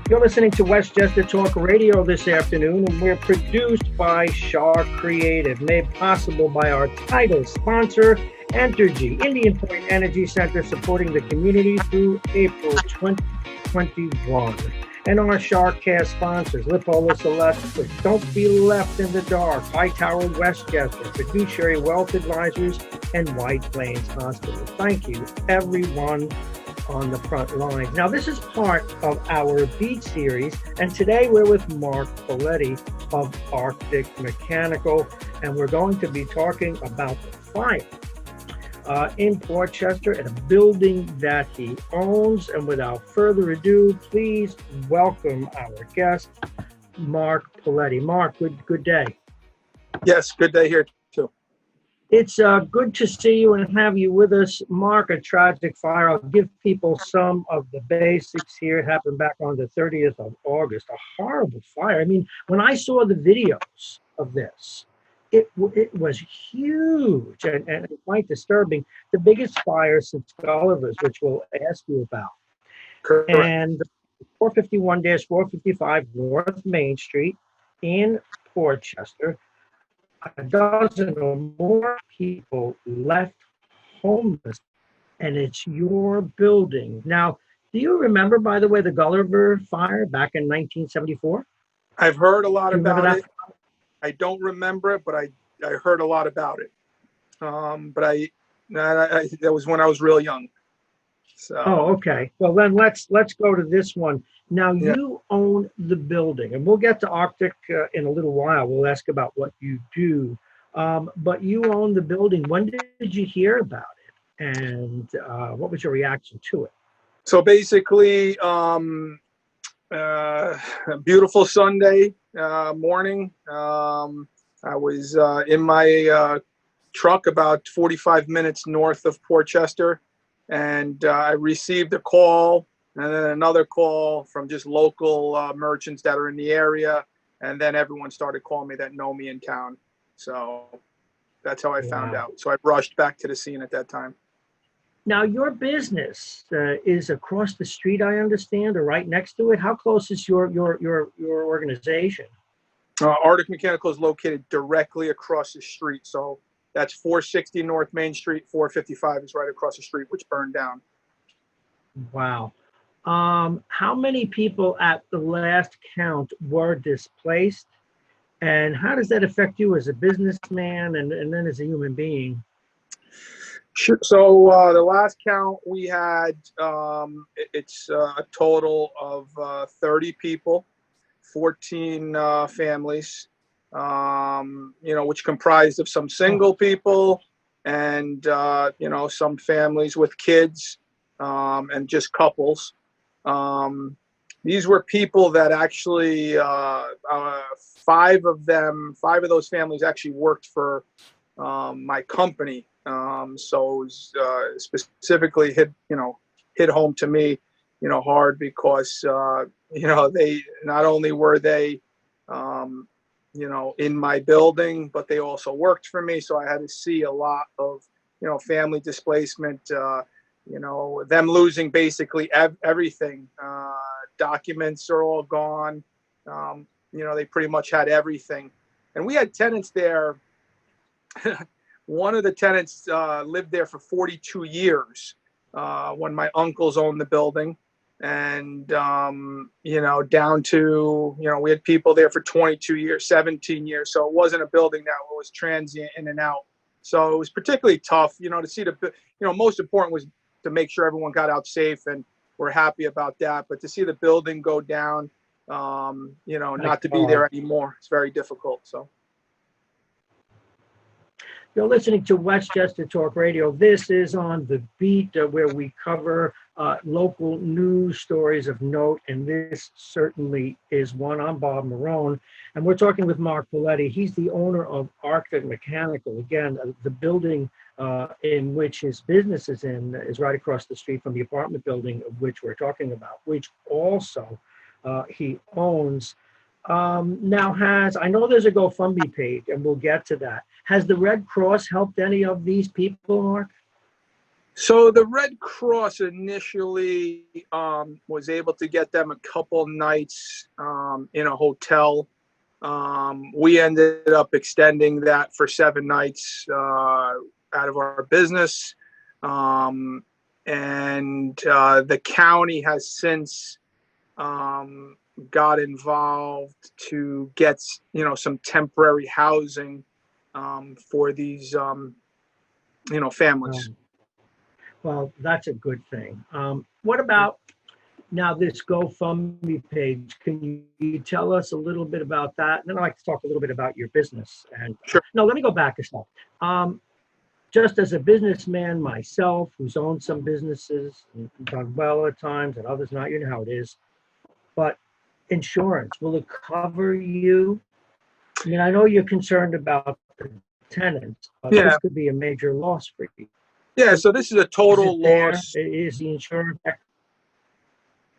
You're listening to Westchester Talk Radio this afternoon, and we're produced by Shaw Creative, made possible by our title sponsor, Entergy, Indian Point Energy Center, supporting the community through April 2021. And our Shawcast sponsors, Lipolis Electric, Don't Be Left in the Dark, Hightower Westchester, Fiduciary Wealth Advisors, and White Plains Hospital. Thank you, everyone on the front line. Now, this is part of our Beat series, and today we're with Mark Pauletti of Arctic Mechanical, and we're going to be talking about the fire in Portchester at a building that he owns. And without further ado, please welcome our guest, Mark Pauletti. Mark, good day. Yes, good day here too. It's good to see you and have you with us. Mark, a tragic fire. I'll give people some of the basics here. It happened back on the 30th of August. A horrible fire. I mean, when I saw the videos of this, it was huge and quite disturbing. The biggest fire since Gullivers, which we'll ask you about. Correct. And 451-455 North Main Street in Portchester. A dozen or more people left homeless, and it's your building. Now, do you remember, by the way, the Gulliver fire back in 1974? I've heard a lot about it. That? I don't remember it, but I heard a lot about it. But that was when I was real young. So. Oh, okay. Well, then let's go to this one. Now, you own the building, and we'll get to Arctic in a little while. We'll ask about what you do. But you own the building. When did you hear about it? And what was your reaction to it? So basically, a beautiful Sunday morning. I was in my truck about 45 minutes north of Portchester, and I received a call and then another call from just local merchants that are in the area. And then everyone started calling me that know me in town. So that's how I found out. So I rushed back to the scene at that time. Now, your business is across the street, I understand, or right next to it. How close is your organization? Arctic Mechanical is located directly across the street. So that's 460 North Main Street. 455 is right across the street, which burned down. Wow. How many people at the last count were displaced? And how does that affect you as a businessman and then as a human being? Sure. So the last count we had, it's a total of 30 people, 14 families, which comprised of some single people and, some families with kids and just couples. These were people that actually, five of those families actually worked for my company. So it was, specifically hit home to me, hard because, they not only were they, in my building, but they also worked for me. So I had to see a lot of, family displacement, them losing basically everything. Documents are all gone. They pretty much had everything. And we had tenants there. One of the tenants lived there for 42 years when my uncles owned the building. And, down to, we had people there for 22 years, 17 years. So it wasn't a building that was transient in and out. So it was particularly tough, to see most important was to make sure everyone got out safe, and we're happy about that. But to see the building go down, not to be there anymore, it's very difficult. So. You're listening to Westchester Talk Radio. This is on the Beat, where we cover local news stories of note, and this certainly is one. I'm Bob Marrone, and we're talking with Mark Pauletti. He's the owner of Arctic Mechanical. Again, the building in which his business is in is right across the street from the apartment building of which we're talking about, which also he owns. Now I know there's a GoFundMe page, and we'll get to that. Has the Red Cross helped any of these people, Mark? So the Red Cross initially was able to get them a couple nights in a hotel. We ended up extending that for 7 nights out of our business. And the county has since got involved to get, some temporary housing for these, families. Well, that's a good thing. What about now this GoFundMe page? Can you tell us a little bit about that? And then I'd like to talk a little bit about your business. And Sure. no, let me go back a step. Just as a businessman myself, who's owned some businesses and done well at times and others not, you know how it is. But insurance, will it cover you? I mean, I know you're concerned about the tenants, but Yeah. this could be a major loss for you. Yeah. So this is a Is total it there? loss. Is the insurance?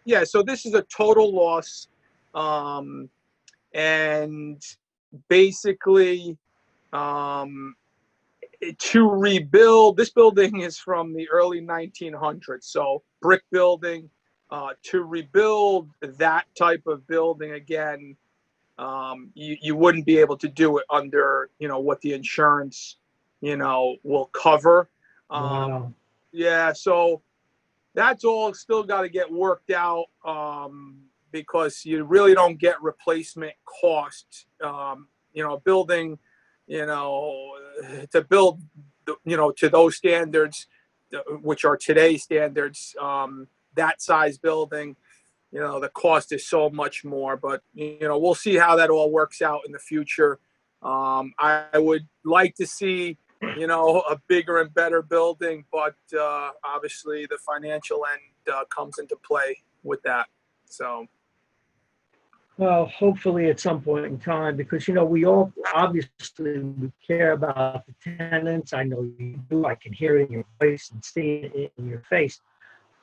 Yeah. So this is a total loss. And basically, to rebuild, this building is from the early 1900s, so brick building. To rebuild that type of building again, you wouldn't be able to do it under, what the insurance, will cover. Wow. Yeah, so that's all still got to get worked out because you really don't get replacement costs. A building, to build, to those standards, which are today's standards, that size building, the cost is so much more. But, we'll see how that all works out in the future. I would like to see, a bigger and better building, but obviously the financial end comes into play with that. So. Well, hopefully at some point in time, because we all obviously we care about the tenants. I know you do. I can hear it in your voice and see it in your face.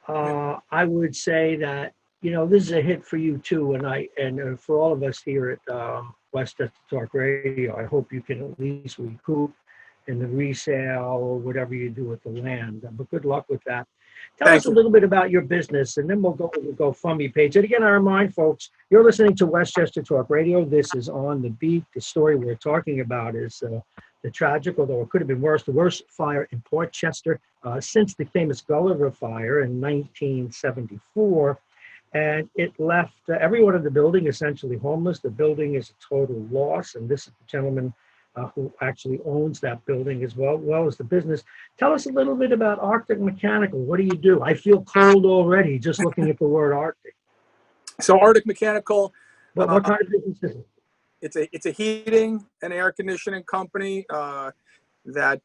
I would say that this is a hit for you too, and for all of us here at Westchester Talk Radio. I hope you can at least recoup in the resale or whatever you do with the land. But good luck with that. Tell Thank us a you. little bit about your business, and then we'll go to the GoFundMe page. And again, I remind folks, you're listening to Westchester Talk Radio. This is On the Beat. The story we're talking about is the tragic, although it could have been worse, the worst fire in Portchester since the famous Gulliver fire in 1974. And it left everyone in the building essentially homeless. The building is a total loss. And this is the gentleman who actually owns that building as well as the business. Tell us a little bit about Arctic Mechanical. What do you do? I feel cold already just looking at the word Arctic. So Arctic Mechanical. What kind of business is it? It's a heating and air conditioning company that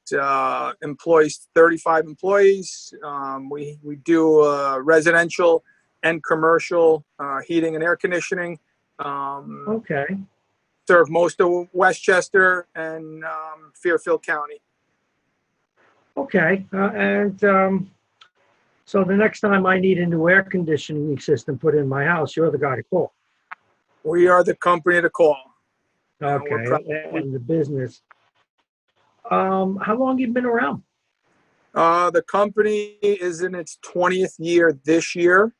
employs 35 employees. We do residential and commercial heating and air conditioning. Okay. Serve most of Westchester and Fairfield County. Okay. So the next time I need a new air conditioning system put in my house, you're the guy to call. We are the company to call. Okay. And the business. How long have you been around? The company is in its 20th year this year.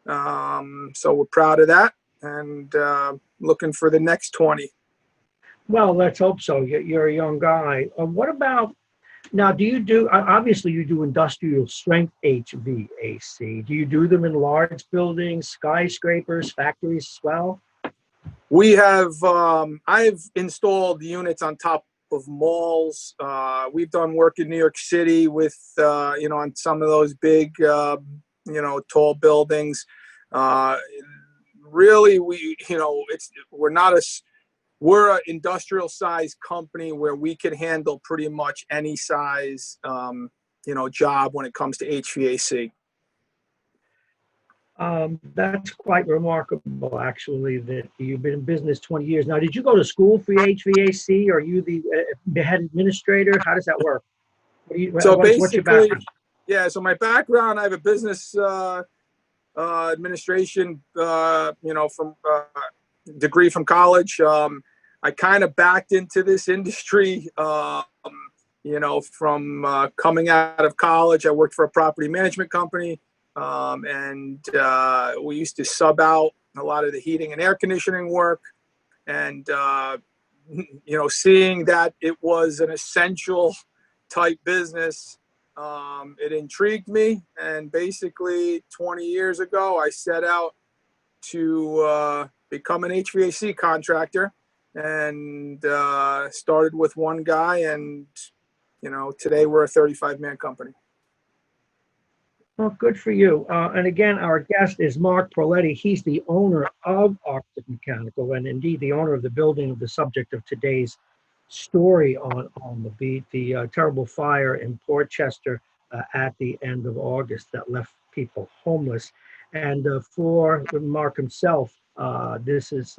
So we're proud of that and looking for the next 20. Well, let's hope so. You're a young guy. What about now? Do you do, obviously you do industrial strength HVAC. Do you do them in large buildings, skyscrapers, factories as well? We have, I've installed units on top of malls. We've done work in New York City with, on some of those big, tall buildings. Really, we're an industrial size company where we can handle pretty much any size, job when it comes to HVAC. That's quite remarkable, actually, that you've been in business 20 years. Now, did you go to school for HVAC? Are you the head administrator? How does that work? What's your background? Yeah, so my background, I have a business administration, from degree from college. I kind of backed into this industry, from coming out of college, I worked for a property management company, and we used to sub out a lot of the heating and air conditioning work. And, seeing that it was an essential type business, it intrigued me. And basically 20 years ago, I set out to become an HVAC contractor, and started with one guy. And, today we're a 35-man company. Well, good for you. And again, our guest is Mark Pauletti. He's the owner of Arctic Mechanical, and indeed the owner of the building, the subject of today's story on the beat, the terrible fire in Portchester at the end of August that left people homeless. And for Mark himself, this is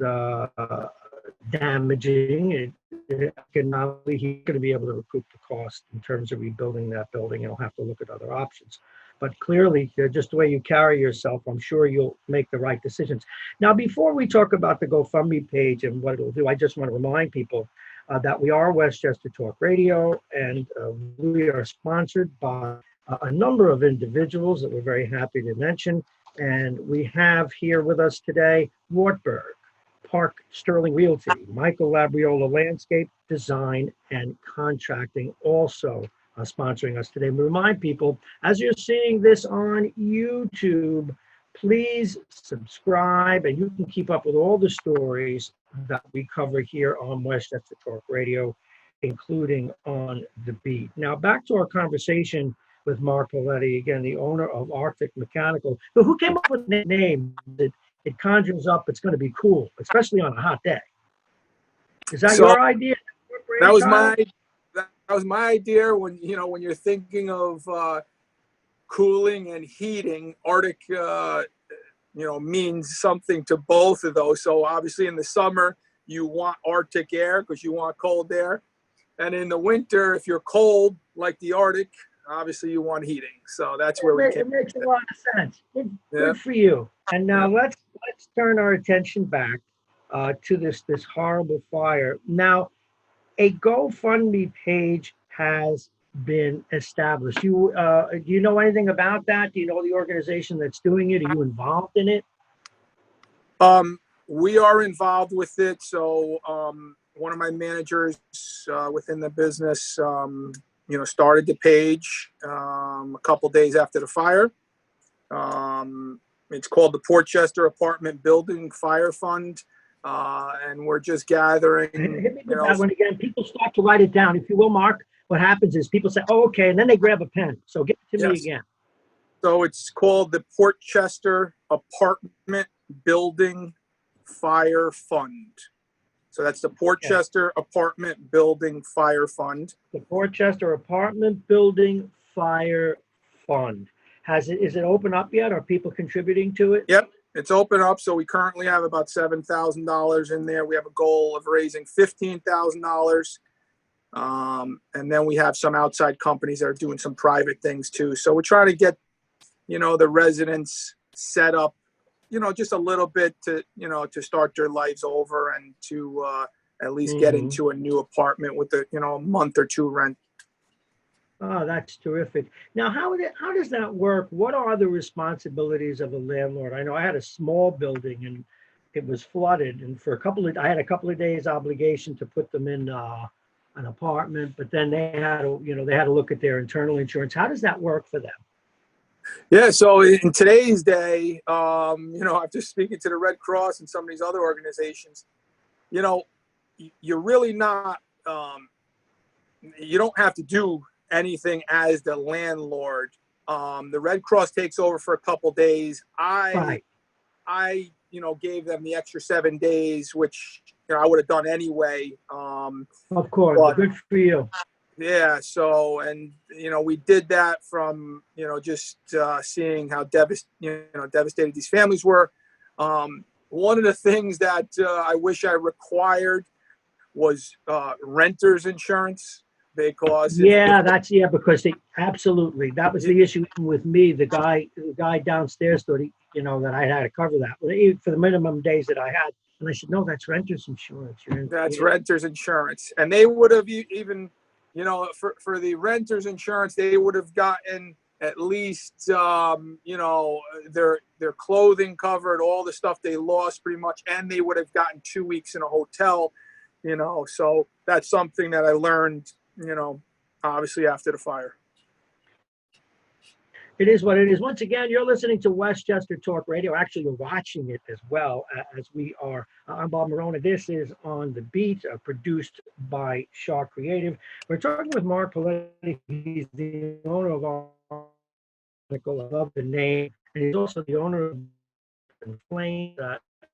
damaging. Economically, he's going to be able to recoup the cost in terms of rebuilding that building, and he'll have to look at other options. But clearly, just the way you carry yourself, I'm sure you'll make the right decisions. Now, before we talk about the GoFundMe page and what it'll do, I just want to remind people that we are Westchester Talk Radio, and we are sponsored by a number of individuals that we're very happy to mention. And we have here with us today Wartburg, Park Sterling Realty, Michael Labriola Landscape Design and Contracting, also sponsoring us today. We remind people, as you're seeing this on YouTube, please subscribe, and you can keep up with all the stories that we cover here on Westchester Talk Radio, including on the beat. Now, back to our conversation with Mark Pauletti, again, the owner of Arctic Mechanical. So who came up with the name? It conjures up, it's going to be cool, especially on a hot day. Is that your idea? That was my idea. When you're thinking of cooling and heating, Arctic means something to both of those. So obviously in the summer you want Arctic air because you want cold air, and in the winter, if you're cold like the Arctic, obviously you want heating. So that's where we came. It makes a lot of sense. Good for you. And now let's turn our attention back to this horrible fire. Now, a GoFundMe page has been established. Do you know anything about that? Do you know the organization that's doing it? Are you involved in it? We are involved with it. So one of my managers within the business, started the page a couple days after the fire. It's called the Portchester Apartment Building Fire Fund. And we're just gathering. Hit me with that one again. People start to write it down. If you will, Mark, what happens is people say, oh, okay, and then they grab a pen. So get it to me again. So it's called the Portchester Apartment Building Fire Fund. So that's the Portchester Apartment Building Fire Fund. The Portchester Apartment Building Fire Fund. Is it open up yet? Are people contributing to it? Yep. It's open up, so we currently have about $7,000 in there. We have a goal of raising $15,000, and then we have some outside companies that are doing some private things too. So we're trying to get, the residents set up, just a little bit to, to start their lives over and to at least get into a new apartment with a month or two rent. Oh, that's terrific. Now, how does that work? What are the responsibilities of a landlord? I know I had a small building and it was flooded, and I had a couple of days obligation to put them in an apartment, but then they had to look at their internal insurance. How does that work for them? Yeah, so in today's day, after speaking to the Red Cross and some of these other organizations, you're really not, you don't have to do anything as the landlord. The Red Cross takes over for a couple days. I gave them the extra 7 days, which I would have done anyway. Of course, good for you. Yeah. So, and we did that from just seeing how devastated these families were. One of the things that I wish I required was renters insurance. Because because absolutely, that was the issue with me. The guy downstairs thought that I had to cover that for the minimum days that I had, and I said, no, that's renter's insurance. That's renter's insurance, and they would have even you know, for the renter's insurance, they would have gotten at least, you know, their clothing covered, all the stuff they lost pretty much, and they would have gotten 2 weeks in a hotel, you know. So that's something that I learned, you know, obviously after the fire. It is what it is. Once again, you're listening to Westchester Talk Radio. Actually, you're watching it as well as we are. I'm Bob Marrone. This is On the Beat, produced by Shaw Creative. We're talking with Mark Pauletti. He's the owner of our article. I love the name. And he's also the owner of Flames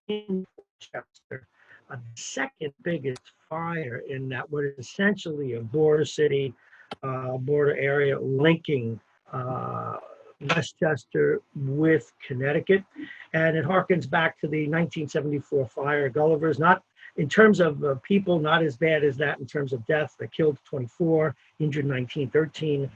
in Westchester, the second biggest fire in that what is essentially a border city, border area linking Westchester with Connecticut. And it harkens back to the 1974 fire at Gullivers, not in terms of people, not as bad as that in terms of death. That killed 24, injured 19, 13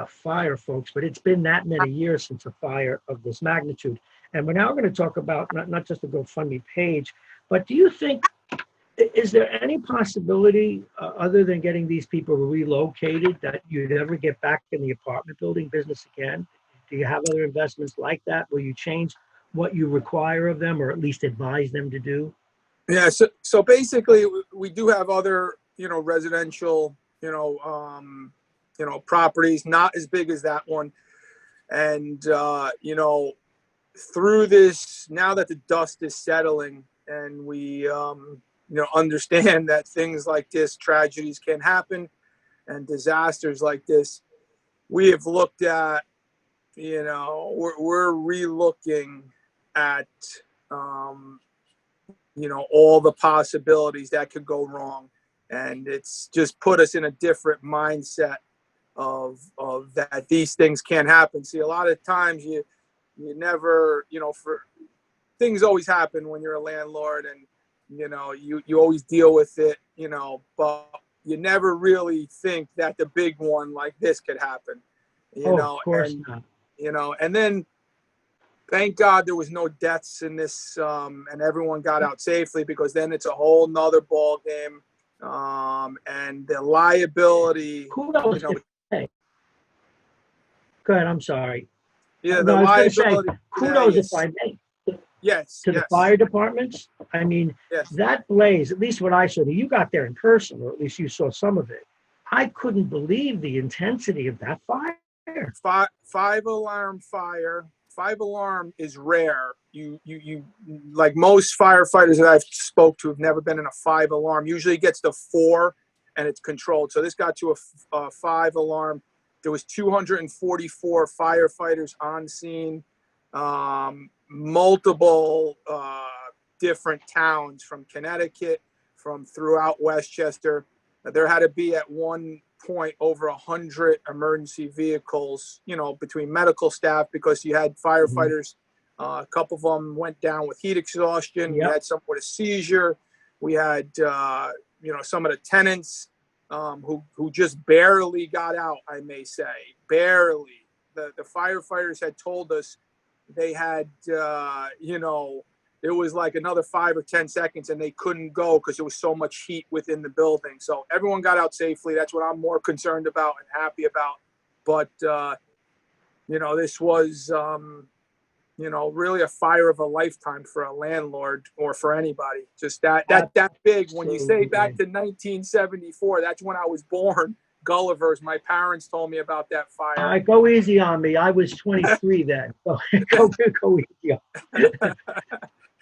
fire folks, but it's been that many years since a fire of this magnitude. And we're now going to talk about not just the GoFundMe page, but do you think, is there any possibility other than getting these people relocated that you'd ever get back in the apartment building business again? Do you have other investments like that? Will you change what you require of them or at least advise them to do? Yeah. So basically we do have other, you know, residential, you know, properties, not as big as that one. And, you know, through this, now that the dust is settling and we, you know, understand that things like this, tragedies can happen and disasters like this, we have looked at, you know, we're re-looking at, you know, all the possibilities that could go wrong. And it's just put us in a different mindset of that these things can't happen. See, a lot of times you never, you know, for things always happen when you're a landlord, and you know, you always deal with it, you know, but you never really think that the big one like this could happen, you know. Of course and not. you know, and then thank God there was no deaths in this, and everyone got out safely, because then it's a whole nother ball game, and the liability, Kudos, you know. hey, go ahead, I'm sorry. Yeah, No, the I was going to say, liability today kudos, if is, I may, yes, to the yes, fire departments. I mean, yes. that blaze, at least what I saw, you got there in person, or at least you saw some of it. I couldn't believe the intensity of that fire. Five alarm fire. Five alarm is rare. You like most firefighters that I've spoke to have never been in a five alarm. Usually it gets to four and it's controlled. So this got to a five alarm. There was 244 firefighters on scene, multiple different towns from Connecticut, from throughout Westchester. There had to be at one point over 100 emergency vehicles, you know, between medical staff, because you had firefighters. A couple of them went down with heat exhaustion. Yep. We had some with a seizure. We had, you know, some of the tenants who just barely got out, I may say, barely. The firefighters had told us they had, you know, it was like another 5 or 10 seconds and they couldn't go because there was so much heat within the building. So everyone got out safely. That's what I'm more concerned about and happy about. But, you know, this was, you know, really a fire of a lifetime for a landlord or for anybody. Just that big. When you say back to 1974, that's when I was born. Gullivers. My parents told me about that fire. All right, go easy on me. I was 23 then. So go easy on me.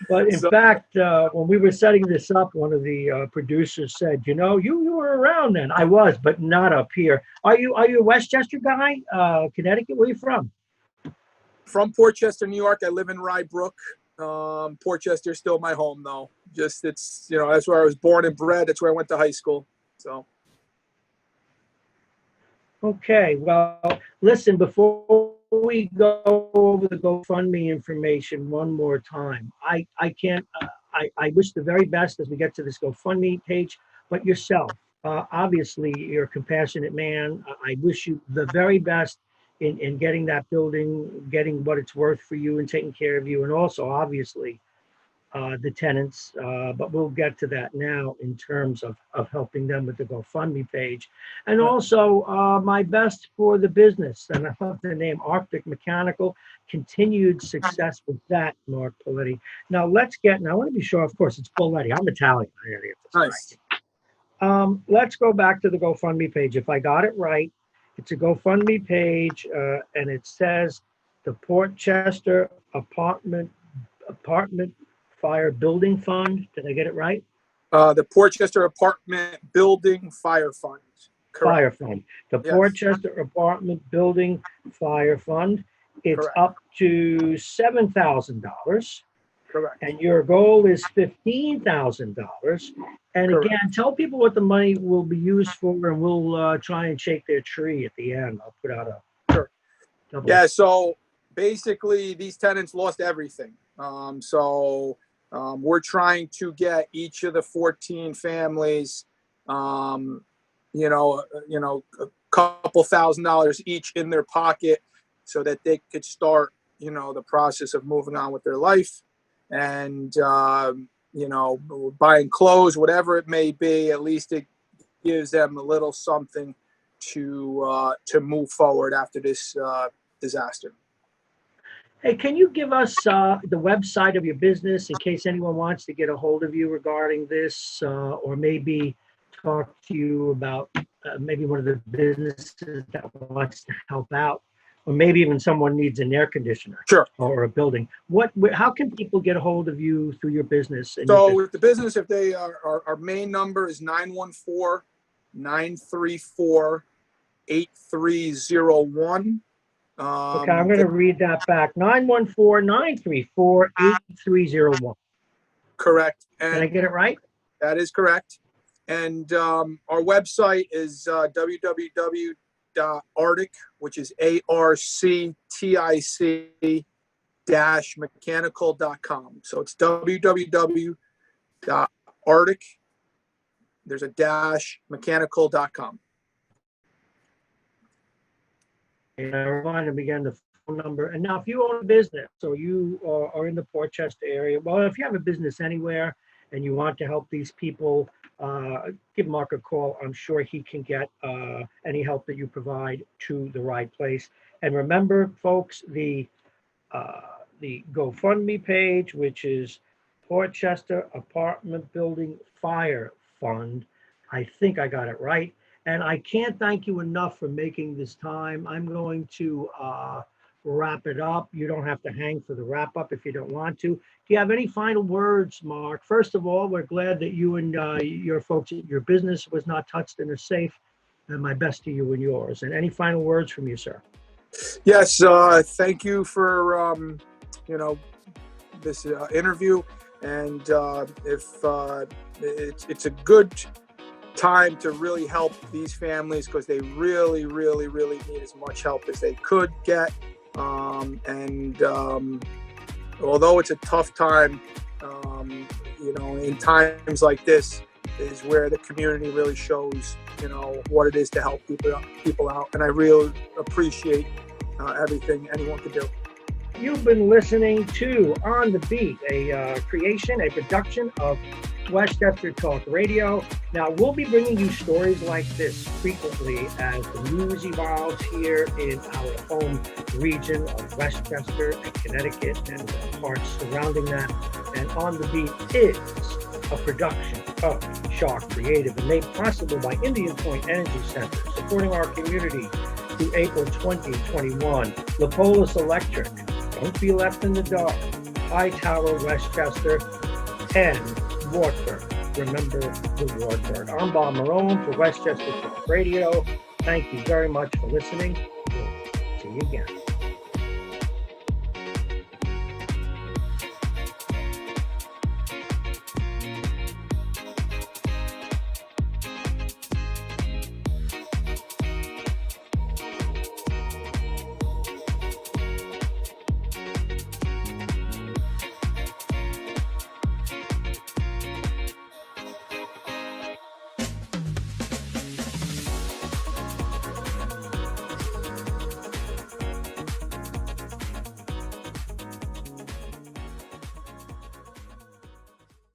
But in fact, when we were setting this up, one of the producers said, "You know, you were around then." I was, but not up here. Are you a Westchester guy? Connecticut? Where are you from? From Portchester, New York. I live in Rye Brook. Portchester is still my home, though. Just it's, you know, that's where I was born and bred. That's where I went to high school. So. Okay. Well, listen, before we go over the GoFundMe information one more time, I can't. I wish the very best as we get to this GoFundMe page, but yourself, obviously, you're a compassionate man. I wish you the very best in getting that building, getting what it's worth for you and taking care of you. And also, obviously, the tenants, but we'll get to that now in terms of helping them with the GoFundMe page. And also, my best for the business, and I love the name Arctic Mechanical, continued success with that, Mark Pauletti. Now, I want to be sure, of course, it's Pauletti. I'm Italian. I gotta get this Nice. right. Let's go back to the GoFundMe page. If I got it right, it's a GoFundMe page, and it says the Portchester Apartment Fire Building Fund. Did I get it right? The Portchester Apartment Building Fire Fund. Correct. Fire Fund. The Yes. Portchester Apartment Building Fire Fund. It's Correct. up to $7,000. Correct. And your goal is $15,000. And Correct. again, tell people what the money will be used for, and we'll try and shake their tree at the end. I'll put out a Sure. double. Yeah, so basically these tenants lost everything. We're trying to get each of the 14 families, a couple $1,000s each in their pocket so that they could start, the process of moving on with their life and, buying clothes, whatever it may be. At least it gives them a little something to move forward after this disaster. Hey, can you give us the website of your business in case anyone wants to get a hold of you regarding this, or maybe talk to you about maybe one of the businesses that wants to help out, or maybe even someone needs an air conditioner? Sure. Or a building. How can people get a hold of you through your business? So with the business, if they our main number is 914-934-8301. Okay, I'm going to read that back. 914-934-8301. Correct. Did I get it right? That is correct. And our website is www.arctic, which is ARCTIC-mechanical.com. So it's www.arctic, there's a mechanical.com. And I remind them again the phone number. And now, if you own a business, so you are in the Portchester area, well, if you have a business anywhere and you want to help these people, give Mark a call. I'm sure he can get any help that you provide to the right place. And remember, folks, the GoFundMe page, which is Portchester Apartment Building Fire Fund. I think I got it right. And I can't thank you enough for making this time. I'm going to wrap it up. You don't have to hang for the wrap up if you don't want to. Do you have any final words, Mark? First of all, we're glad that you and your folks at your business was not touched and are safe. And my best to you and yours. And any final words from you, sir? Yes, thank you for this interview. And it's a good time to really help these families because they really, really, really need as much help as they could get. Although it's a tough time, in times like this is where the community really shows, what it is to help people out. And I really appreciate everything anyone can do. You've been listening to On the Beat, a production of Westchester Talk Radio. Now, we'll be bringing you stories like this frequently as the news evolves here in our home region of Westchester and Connecticut and the parts surrounding that. And On the Beat is a production of Shark Creative and made possible by Indian Point Energy Center, supporting our community through April 2021. Lapolis Electric, Don't Be Left in the Dark, High Tower Westchester, and Wartburg. Remember the Wartburg. I'm Bob Marrone for Westchester Talk Radio. Thank you very much for listening. We'll see you again.